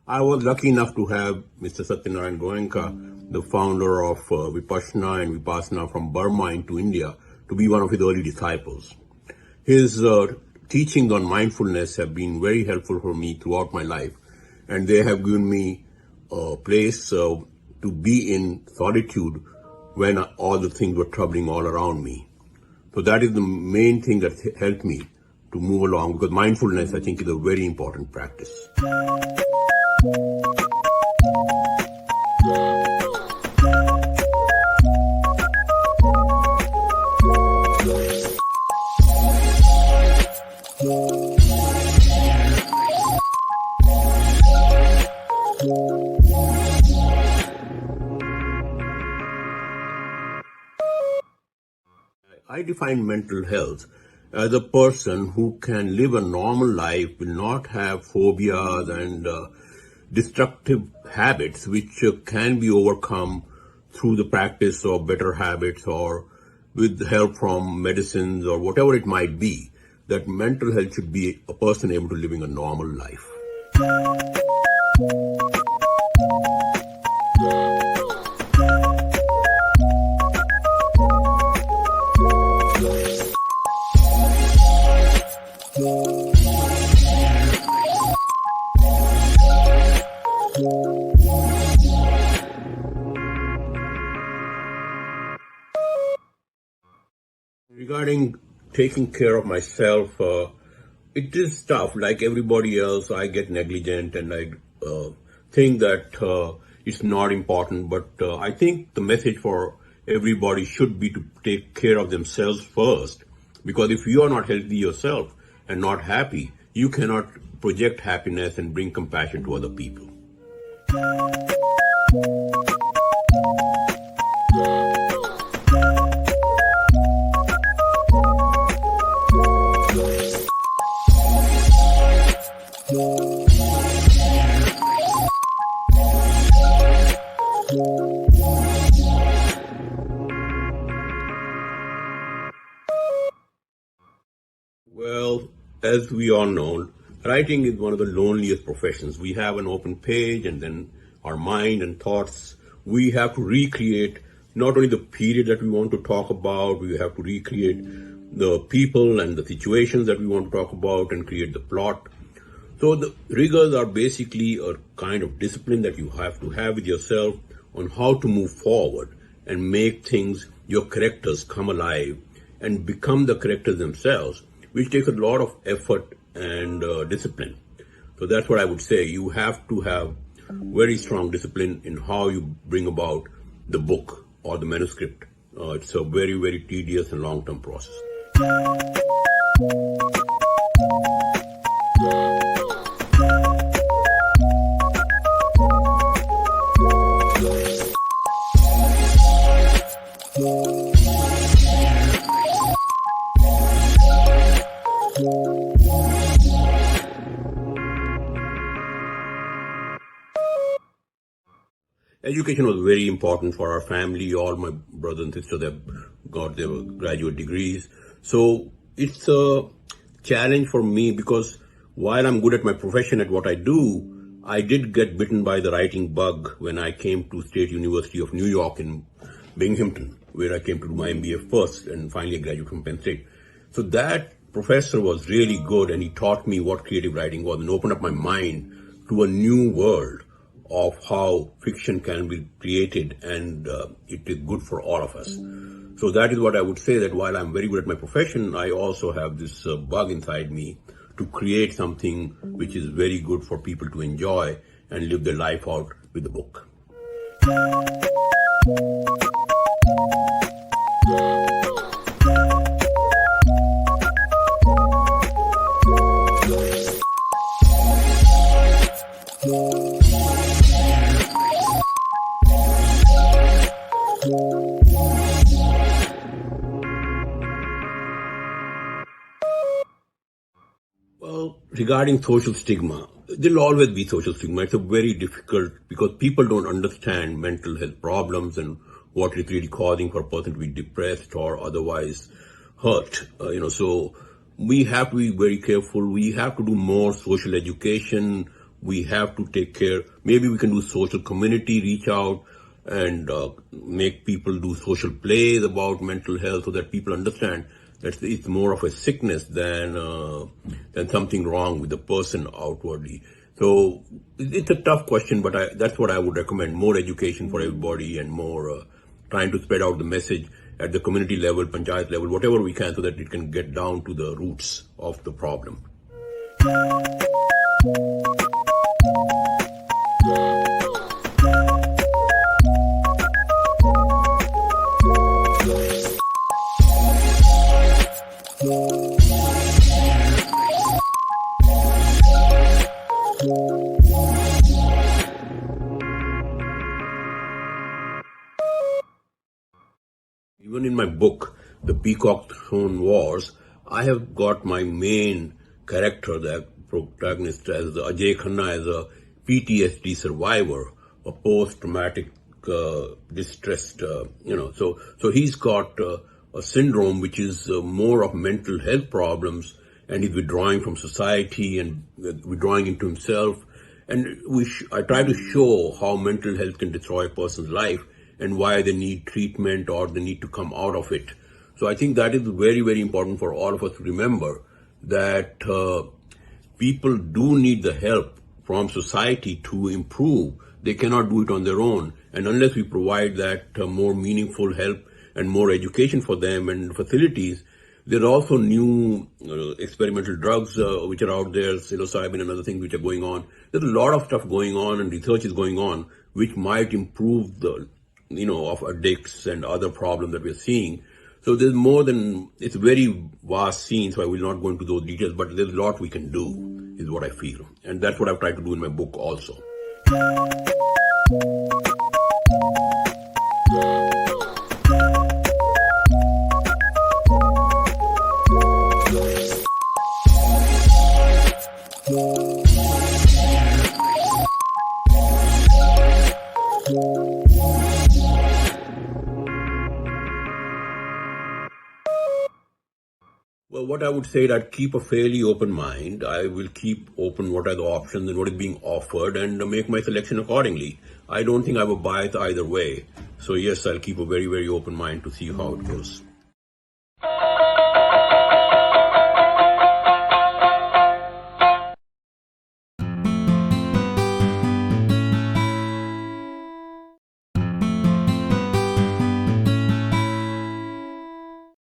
I was lucky enough to have Mr. Satyanarayan Goenka, the founder of Vipassana and Vipassana from Burma into India, to be one of his early disciples. His teachings on mindfulness have been very helpful for me throughout my life, and they have given me a place to be in solitude when all the things were troubling all around me. So that is the main thing that helped me to move along, because mindfulness, I think, is a very important practice. I define mental health as a person who can live a normal life, will not have phobias and destructive habits, which can be overcome through the practice of better habits or with help from medicines or whatever it might be. That mental health should be a person able to living a normal life. Regarding taking care of myself, it is tough. Like everybody else, I get negligent and I think that it's not important. But I think the message for everybody should be to take care of themselves first. Because if you are not healthy yourself and not happy, you cannot project happiness and bring compassion to other people. Well, as we all know, writing is one of the loneliest professions. We have an open page and then our mind and thoughts. We have to recreate not only the period that we want to talk about, we have to recreate the people and the situations that we want to talk about and create the plot. So the rigors are basically a kind of discipline that you have to have with yourself on how to move forward and make things, your characters come alive and become the characters themselves, which takes a lot of effort and discipline. So that's what I would say. You have to have very strong discipline in how you bring about the book or the manuscript. It's a very, very tedious and long-term process. Education was very important for our family. All my brothers and sisters have got their graduate degrees. So it's a challenge for me because while I'm good at my profession, at what I do, I did get bitten by the writing bug when I came to State University of New York in Binghamton, where I came to do my MBA first and finally graduated from Penn State. So that professor was really good and he taught me what creative writing was and opened up my mind to a new world of how fiction can be created and it is good for all of us. So that is what I would say, that while I'm very good at my profession, I also have this bug inside me to create something which is very good for people to enjoy and live their life out with the book. Well, regarding social stigma, there'll always be social stigma. It's a very difficult because people don't understand mental health problems and what is really causing for a person to be depressed or otherwise hurt. So we have to be very careful. We have to do more social education. We have to take care. Maybe we can do social community, reach out and make people do social plays about mental health so that people understand that it's more of a sickness than something wrong with the person outwardly. So it's a tough question, but that's what I would recommend. More education for everybody and more trying to spread out the message. at the community level, panchayat level, whatever we can, so that it can get down to the roots of the problem. Even in my book, The Peacock Throne Wars, I have got my main character, the protagonist, as Ajay Khanna, as a PTSD survivor, a post-traumatic distressed, So he's got a syndrome which is more of mental health problems, and he's withdrawing from society and withdrawing into himself. And I try to show how mental health can destroy a person's life and why they need treatment or they need to come out of it. So I think that is very, very important for all of us to remember that people do need the help from society to improve. They cannot do it on their own. And unless we provide that more meaningful help and more education for them and facilities, there are also new experimental drugs which are out there, psilocybin and other things which are going on. There's a lot of stuff going on and research is going on which might improve the, of addicts and other problems that we're seeing. So there's more than, it's a very vast scene, so I will not go into those details, but there's a lot we can do, is what I feel. And that's what I've tried to do in my book also. Well, what I would say that keep a fairly open mind. I will keep open what are the options and what is being offered and make my selection accordingly. I don't think I have a bias either way. So yes, I'll keep a very, very open mind to see how it goes.